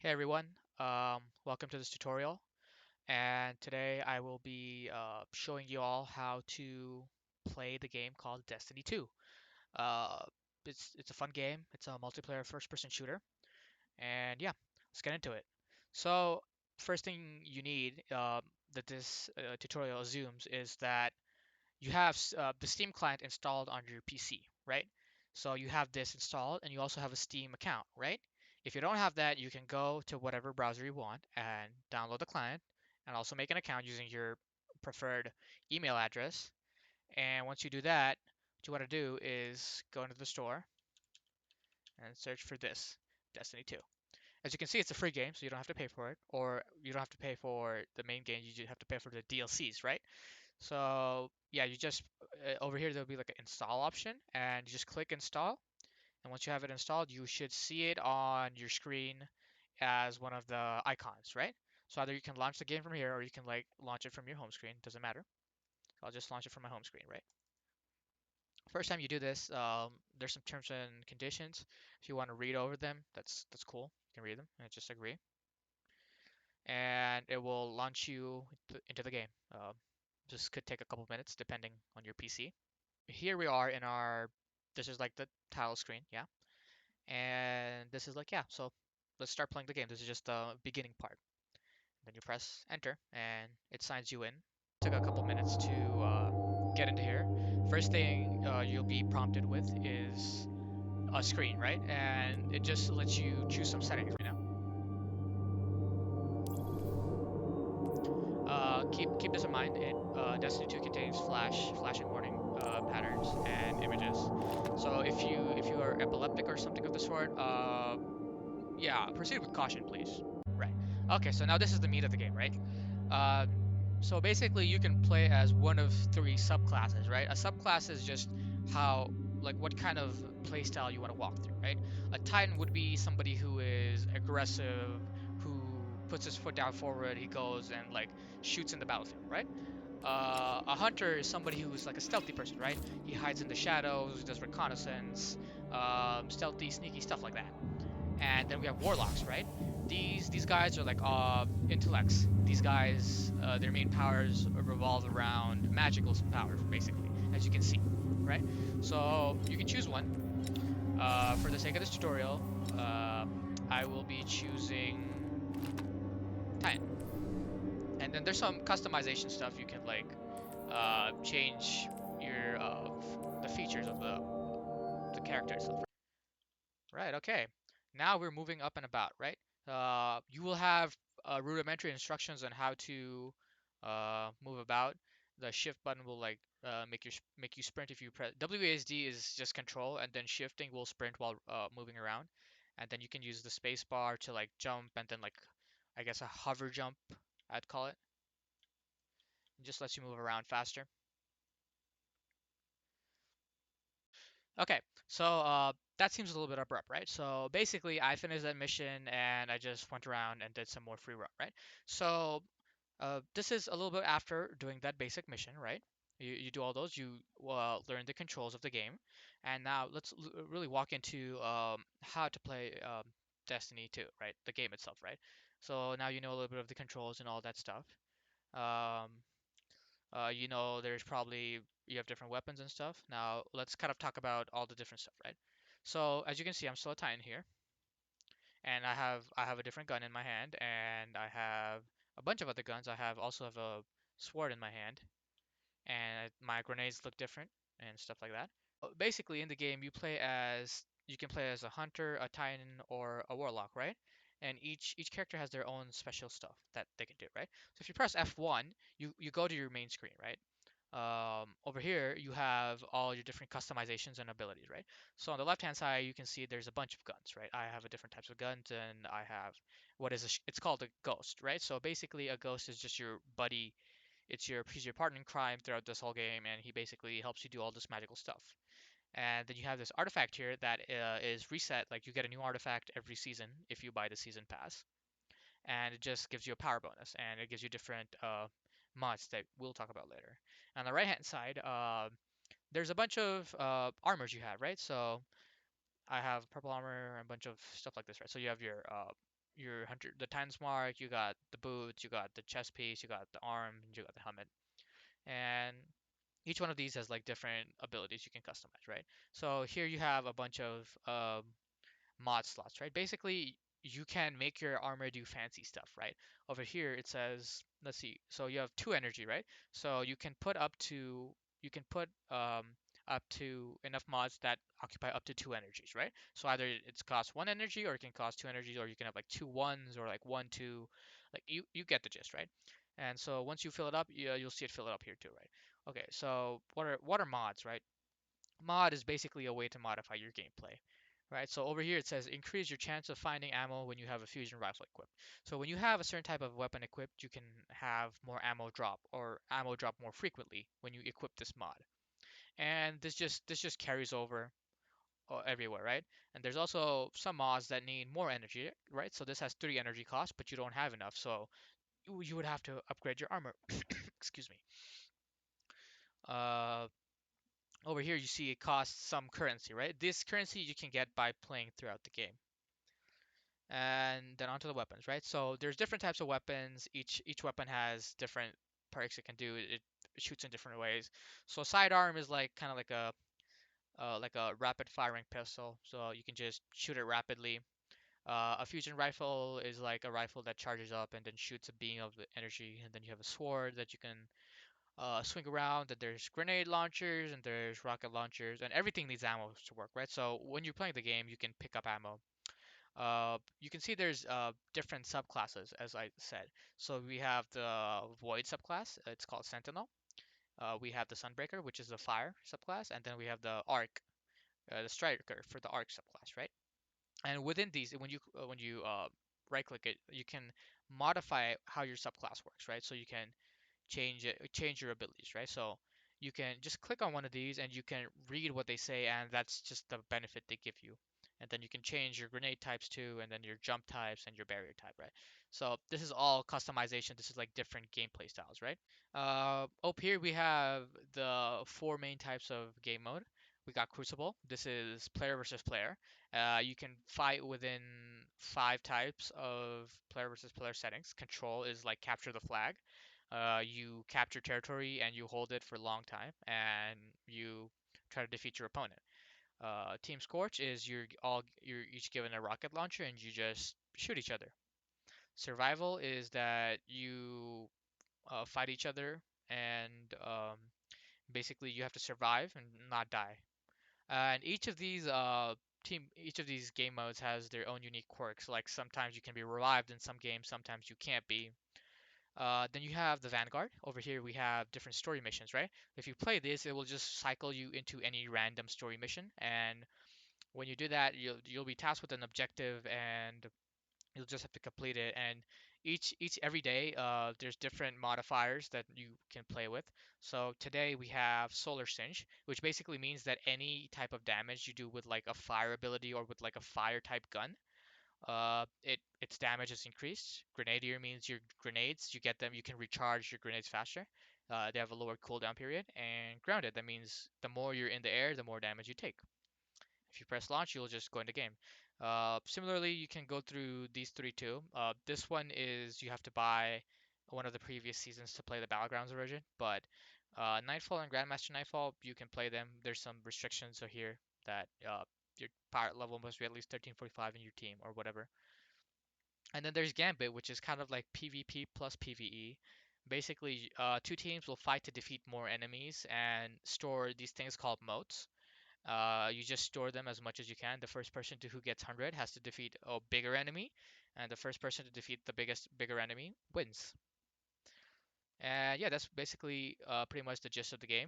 Hey everyone, welcome to this tutorial. And today I will be showing you all how to play the game called Destiny 2. Uh, it's a fun game. It's a multiplayer first-person shooter, and yeah, let's get into it. So first thing you need that this tutorial assumes is that you have the Steam client installed on your PC, right? So you have this installed and you also have a Steam account, right? If you don't have that, you can go to whatever browser you want and download the client and also make an account using your preferred email address. And once you do that, what you want to do is go into the store and search for this, Destiny 2. As you can see, it's a free game, so you don't have to pay for it, or you don't have to pay for the main game, you just have to pay for the DLCs, right? So yeah, you just over here there'll be like an install option, and you just click install. And once you have it installed, you should see it on your screen as one of the icons, right? So either you can launch the game from here, or you can like launch it from your home screen. Doesn't matter. So I'll just launch it from my home screen, right? First time you do this, there's some terms and conditions. If you want to read over them, that's cool. You can read them and just agree, and it will launch you into the game. This could take a couple minutes depending on your PC. Here we are in our, this is like the title screen, yeah. And this is like, yeah, so let's start playing the game. This is just the beginning part. Then you press enter and it signs you in. Took a couple minutes to get into here. First thing you'll be prompted with is a screen, right? And it just lets you choose some settings right now. Keep this in mind. Destiny 2 contains flashing warning patterns and images. So if you are epileptic or something of the sort, yeah, proceed with caution, please. Right. Okay, so now this is the meat of the game, right? Uh, so basically, you can play as one of three subclasses, right? A subclass is just how, like, what kind of playstyle you want to walk through, right? A Titan would be somebody who is aggressive, who puts his foot down forward, he goes and, like, shoots in the battlefield, right? A hunter is somebody who's like a stealthy person, right? He hides in the shadows, does reconnaissance, stealthy, sneaky stuff like that. And then we have warlocks, right? These guys are like intellects. These guys, their main powers revolve around magical powers, basically, as you can see, right? So you can choose one. For the sake of this tutorial, I will be choosing Titan. And then there's some customization stuff you can like change your the features of the character itself. Right, okay. Now we're moving up and about, right? You will have rudimentary instructions on how to move about. The shift button will like make you sprint if you press. WASD is just control, and then shifting will sprint while moving around. And then you can use the space bar to like jump, and then like I guess a hover jump, I'd call it. It just lets you move around faster. Okay, so that seems a little bit abrupt, right? So basically, I finished that mission and I just went around and did some more free roam, right? So this is a little bit after doing that basic mission, right? You do all those, you learn the controls of the game, and now let's really walk into how to play Destiny 2, right? The game itself, right? So now you know a little bit of the controls and all that stuff. Um, you know, there's probably you have different weapons and stuff. Now let's kind of talk about all the different stuff, right? So as you can see, I'm still a Titan here, and I have a different gun in my hand, and I have a bunch of other guns. I have also have a sword in my hand, and my grenades look different and stuff like that. Basically, in the game, you can play as a hunter, a titan, or a warlock, right? And each character has their own special stuff that they can do, right? So if you press F1, you go to your main screen, right? Over here, you have all your different customizations and abilities, right? So on the left-hand side, you can see there's a bunch of guns, right? I have a different types of guns, and I have it's called a ghost, right? So basically, a ghost is just your buddy. He's your partner in crime throughout this whole game, and he basically helps you do all this magical stuff. And then you have this artifact here that is reset, like you get a new artifact every season if you buy the season pass, and it just gives you a power bonus, and it gives you different mods that we'll talk about later. On the right hand side, there's a bunch of armors you have, right? So I have purple armor and a bunch of stuff like this, right? So you have your your hunter the Titan's mark, you got the boots, you got the chest piece, you got the arm, and you got the helmet, and each one of these has like different abilities you can customize, right? So here you have a bunch of mod slots, right? Basically, you can make your armor do fancy stuff, right? Over here it says, let's see, so you have two energy, right? So you can put up to enough mods that occupy up to two energies, right? So either it's cost one energy or it can cost two energies, or you can have like two ones or like one two, like you get the gist, right? And so once you fill it up, you'll see it fill it up here too, right? Okay, so what are mods, right? Mod is basically a way to modify your gameplay, right? So over here it says increase your chance of finding ammo when you have a fusion rifle equipped. So when you have a certain type of weapon equipped, you can have more ammo drop or ammo drop more frequently when you equip this mod. And this just carries over everywhere, right? And there's also some mods that need more energy, right? So this has 3 energy cost, but you don't have enough, so you would have to upgrade your armor. Excuse me. Uh, Over here you see it costs some currency, right? This currency you can get by playing throughout the game. And then onto the weapons, right? So there's different types of weapons. Each weapon has different perks it can do. It shoots in different ways. So sidearm is like kind of like a rapid firing pistol, so you can just shoot it rapidly. A fusion rifle is like a rifle that charges up and then shoots a beam of energy, and then you have a sword that you can swing around. And there's grenade launchers and there's rocket launchers, and everything needs ammo to work, right? So when you're playing the game, you can pick up ammo. You can see there's different subclasses, as I said. So we have the Void subclass. It's called Sentinel. We have the Sunbreaker, which is the Fire subclass, and then we have the Arc, the Striker for the Arc subclass, right? And within these, when you right click it, you can modify how your subclass works, right? So you can change your abilities, right? So you can just click on one of these and you can read what they say, and that's just the benefit they give you. And then you can change your grenade types too, and then your jump types and your barrier type, right? So this is all customization. This is like different gameplay styles, right? Up here we have the four main types of game mode. We got Crucible. This is player versus player. You can fight within 5 types of player versus player settings. Control is like capture the flag. You capture territory and you hold it for a long time, and you try to defeat your opponent. Team Scorch is you're each given a rocket launcher and you just shoot each other. Survival is that you fight each other, and basically you have to survive and not die. And each of these game modes has their own unique quirks. Like sometimes you can be revived in some games, sometimes you can't be. Then you have the Vanguard. Over here we have different story missions, right? If you play this, it will just cycle you into any random story mission, and when you do that, you'll be tasked with an objective, and you'll just have to complete it. And each every day, there's different modifiers that you can play with. So today we have Solar Singe, which basically means that any type of damage you do with like a fire ability or with like a fire type gun, its damage is increased. Grenadier means your grenades, you get them, you can recharge your grenades faster. They have a lower cooldown period. And Grounded, that means the more you're in the air, the more damage you take. If you press launch, you'll just go into game. Similarly, you can go through these three too. This one is you have to buy one of the previous seasons to play the Battlegrounds version, but Nightfall and Grandmaster Nightfall, you can play them. There's some restrictions so here that your pirate level must be at least 1345 in your team or whatever. And then there's Gambit, which is kind of like PvP plus PvE. Basically, two teams will fight to defeat more enemies and store these things called moats. You just store them as much as you can. The first person to who gets 100 has to defeat a bigger enemy, and the first person to defeat the bigger enemy wins. And yeah, that's basically pretty much the gist of the game.